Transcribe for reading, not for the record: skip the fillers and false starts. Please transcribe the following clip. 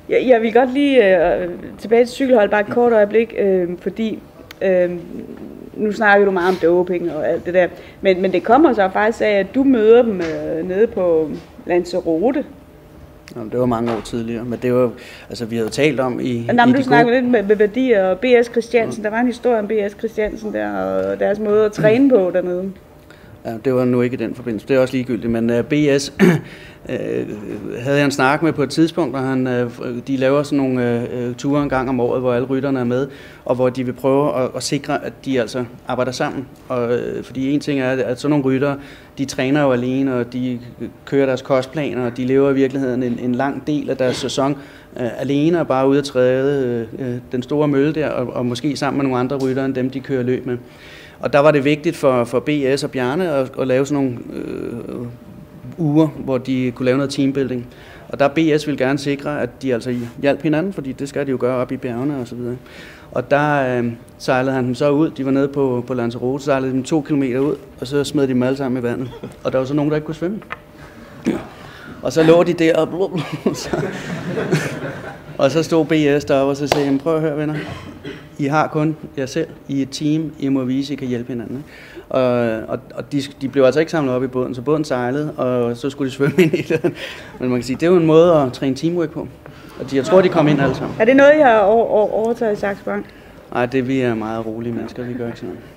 Jeg vil godt lige tilbage til cykelhold bare et kort øjeblik, fordi nu snakker du meget om doping og alt det der, men det kommer så faktisk af, at du møder dem nede på Lanzarote. Jamen, det var mange år tidligere, men det var altså vi havde talt om i du snakkede lidt med Værdi og B.S. Christiansen. Der var en historie om B.S. Christiansen der og deres måde at træne på dernede. Ja, det var nu ikke i den forbindelse. Det er også ligegyldigt, men B.S. havde jeg en snak med på et tidspunkt, hvor de laver sådan nogle ture en gang om året, hvor alle rytterne er med, og hvor de vil prøve at sikre, at de altså arbejder sammen. Fordi en ting er, at sådan nogle ryttere, de træner jo alene, og de kører deres kostplaner, og de lever i virkeligheden en lang del af deres sæson alene og bare ude at træde den store mølle der, og måske sammen med nogle andre ryttere end dem, de kører løb med. Og der var det vigtigt for BS og Bjarne at lave sådan nogle uger, hvor de kunne lave noget teambuilding. Og der BS ville gerne sikre, at de altså hjalp hinanden, fordi det skal de jo gøre op i bjergene og så videre. Og der sejlede han dem så ud. De var nede på Lanzarote, sejlede dem 2 kilometer ud, og så smed de dem alle sammen i vandet. Og der var så nogen, der ikke kunne svømme. Og så lå de der og og så stod BS deroppe og så sagde, prøv at høre venner, I har kun jer selv, I er et team, I må vise, I kan hjælpe hinanden. Og de blev altså ikke samlet op i båden, så båden sejlede, og så skulle de svømme ind i det. Men man kan sige, det er jo en måde at træne teamwork på. Og jeg tror, de kom ind alle sammen. Er det noget, I har overtaget i Saxo Bank? Nej, vi er meget rolige mennesker, vi gør ikke sådan noget.